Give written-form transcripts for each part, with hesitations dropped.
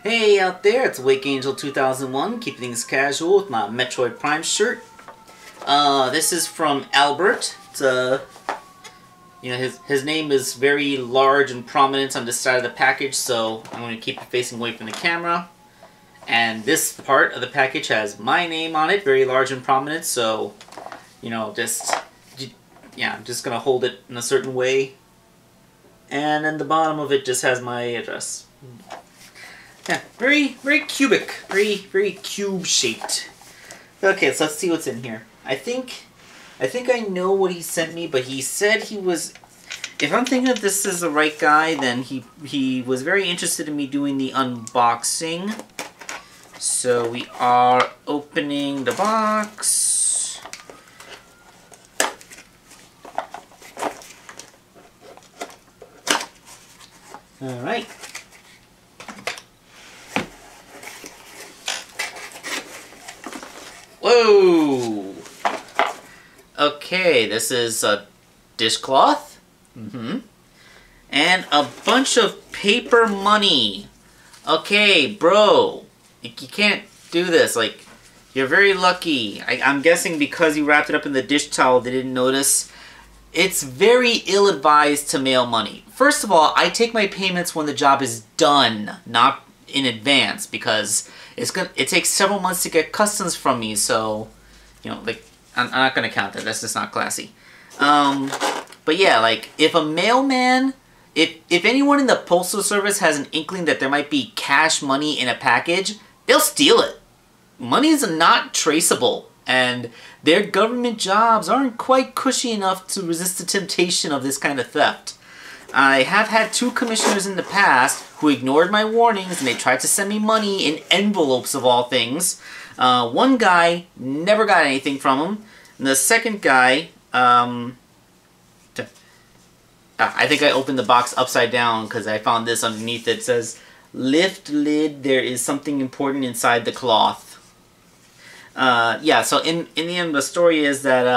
Hey out there, it's Wake Angel 2001, keeping things casual with my Metroid Prime shirt. This is from Albert. It's his name is very large and prominent on this side of the package, so I'm going to keep it facing away from the camera. And this part of the package has my name on it, very large and prominent, so, I'm just going to hold it in a certain way. And then the bottom of it just has my address. Yeah, very cubic, very cube-shaped. Okay, so let's see what's in here. I think I know what he sent me, but he said he was... If I'm thinking of this as the right guy, then he was very interested in me doing the unboxing. So we are opening the box. Alright. Whoa! Okay, this is a dishcloth. And a bunch of paper money. Okay, bro. You can't do this. Like, you're very lucky. I'm guessing because you wrapped it up in the dish towel, they didn't notice. It's very ill-advised to mail money. First of all, I take my payments when the job is done, not in advance, because it takes several months to get customs from me, so, like, I'm not going to count that. That's just not classy. But yeah, like, if a mailman, if anyone in the Postal Service has an inkling that there might be cash money in a package, they'll steal it. Money is not traceable, and their government jobs aren't quite cushy enough to resist the temptation of this kind of theft. I have had 2 commissioners in the past who ignored my warnings, and they tried to send me money in envelopes of all things. One guy never got anything from him, and the second guy, I think I opened the box upside down because I found this underneath it. It says, "Lift lid, there is something important inside the cloth." Yeah, so in the end, the story is that,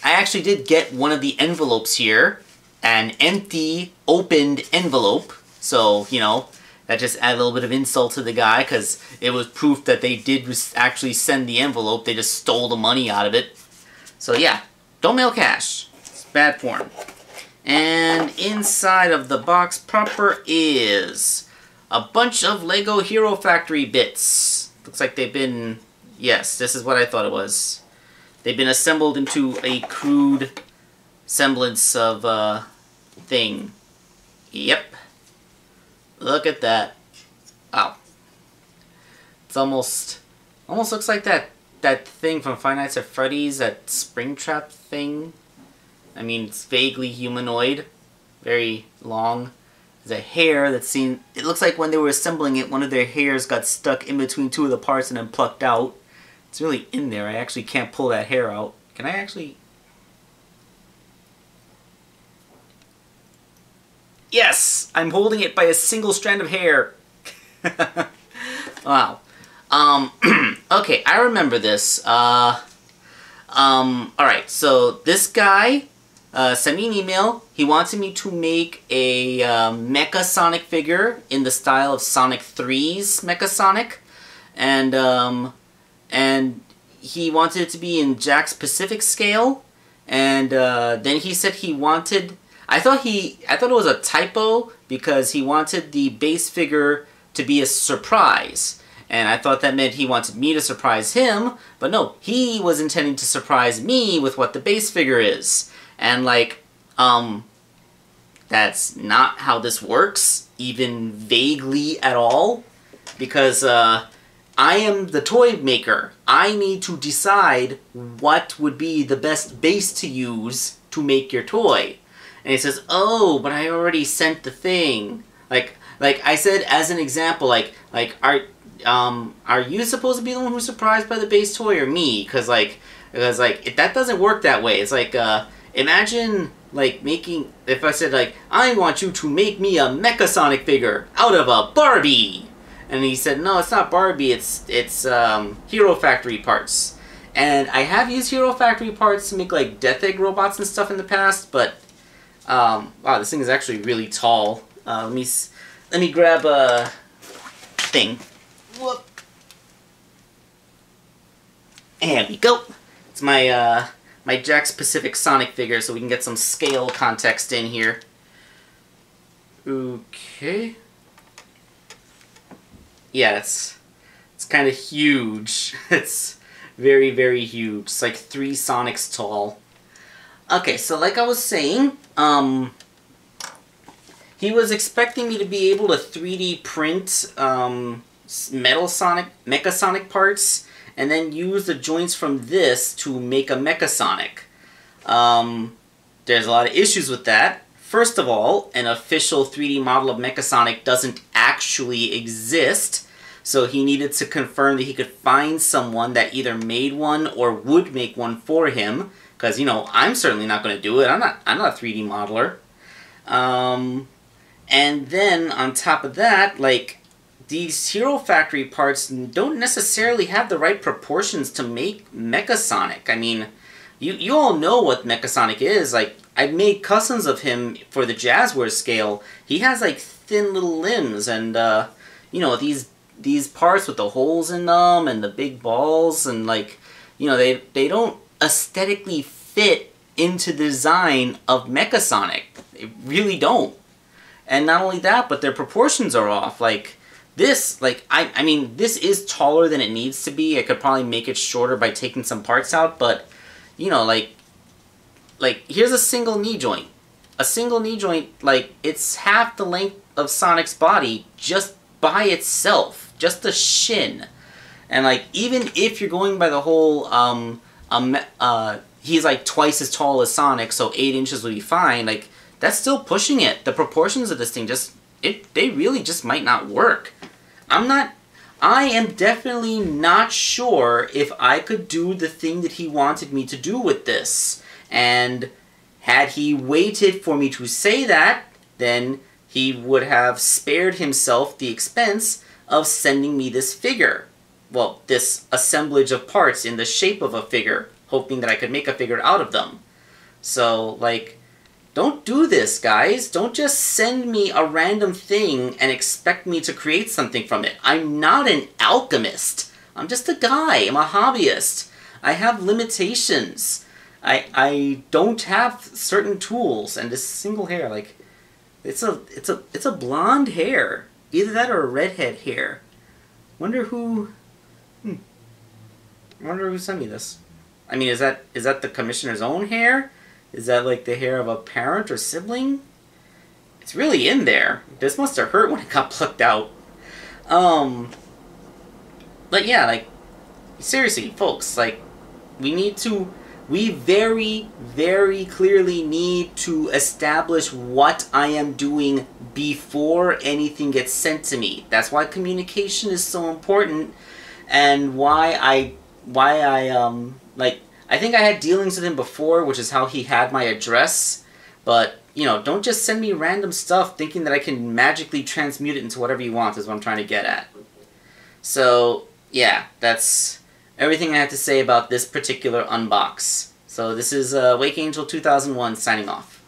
I actually did get one of the envelopes here, an empty, opened envelope, so, that just added a little bit of insult to the guy, because it was proof that they did actually send the envelope, they just stole the money out of it. So yeah, don't mail cash. It's bad form. And inside of the box proper is a bunch of Lego Hero Factory bits. Looks like they've been... Yes, this is what I thought it was. They've been assembled into a crude semblance of a thing. Yep. Look at that. Wow. It's almost looks like that thing from Five Nights at Freddy's, that Springtrap thing. I mean, it's vaguely humanoid. Very long. There's a hair that's seen... It looks like when they were assembling it, one of their hairs got stuck in between 2 of the parts and then plucked out. It's really in there. I actually can't pull that hair out. Can I actually... Yes! I'm holding it by a single strand of hair. Wow. Okay, I remember this. Alright, so this guy sent me an email. He wanted me to make a Mecha Sonic figure in the style of Sonic 3's Mecha Sonic. And he wanted it to be in Jakks Pacific scale. And then he said he wanted... I thought it was a typo because he wanted the base figure to be a surprise. And I thought that meant he wanted me to surprise him, but no, he was intending to surprise me with what the base figure is. And like, that's not how this works, even vaguely at all, because I am the toy maker. I need to decide what would be the best base to use to make your toy. And he says, "Oh, but I already sent the thing." Like I said as an example, are you supposed to be the one who's surprised by the base toy or me? Because that doesn't work that way. It's like, imagine, like, if I said, like, "I want you to make me a Mecha Sonic figure out of a Barbie." And he said, "No, it's not Barbie, it's Hero Factory parts." And I have used Hero Factory parts to make, like, Death Egg robots and stuff in the past, but Wow, this thing is actually really tall. let me grab a thing. Whoop. There we go. It's my my Jakks Pacific Sonic figure, so we can get some scale context in here. Okay. Yeah, it's kind of huge. It's very, very huge. It's like 3 Sonics tall. Okay, so like I was saying, he was expecting me to be able to 3D print Metal Sonic, Mecha Sonic parts, and then use the joints from this to make a Mecha Sonic. There's a lot of issues with that. First of all, an official 3D model of Mecha Sonic doesn't actually exist, so he needed to confirm that he could find someone that either made one or would make one for him, because, you know, I'm certainly not going to do it. I'm not a 3D modeler. And then, on top of that, like, these Hero Factory parts don't necessarily have the right proportions to make Mecha Sonic. I mean, you all know what Mecha Sonic is. Like, I've made customs of him for the Jazzwares scale. He has, like, thin little limbs, and, you know, these parts with the holes in them and the big balls, and, like, you know, they don't aesthetically fit into the design of Mecha Sonic. They really don't. And not only that, but their proportions are off. Like, this, like, I mean, this is taller than it needs to be. I could probably make it shorter by taking some parts out, but, you know, like, here's a single knee joint. A single knee joint, like, it's half the length of Sonic's body just by itself. Just the shin. And, like, even if you're going by the whole, he's, like, twice as tall as Sonic, so 8 inches would be fine, like, that's still pushing it. The proportions of this thing just, they really just might not work. I am definitely not sure if I could do the thing that he wanted me to do with this. And had he waited for me to say that, then he would have spared himself the expense of sending me this figure. Well, this assemblage of parts in the shape of a figure, hoping that I could make a figure out of them. So, like, don't do this, guys. Don't just send me a random thing and expect me to create something from it. I'm not an alchemist. I'm just a guy. I'm a hobbyist. I have limitations. I don't have certain tools, and this single hair, like, it's a blonde hair. Either that or a redhead hair. Wonder who sent me this. I mean, is that the commissioner's own hair? Is that, like, the hair of a parent or sibling? It's really in there. This must have hurt when it got plucked out. But yeah, like, seriously, folks, like, we very, very clearly need to establish what I am doing before anything gets sent to me. That's why communication is so important, and why I like, I think I had dealings with him before, which is how he had my address, but, you know, don't just send me random stuff thinking that I can magically transmute it into whatever you want, is what I'm trying to get at. So, yeah, that's everything I have to say about this particular unbox. So this is Wake Angel 2001 signing off.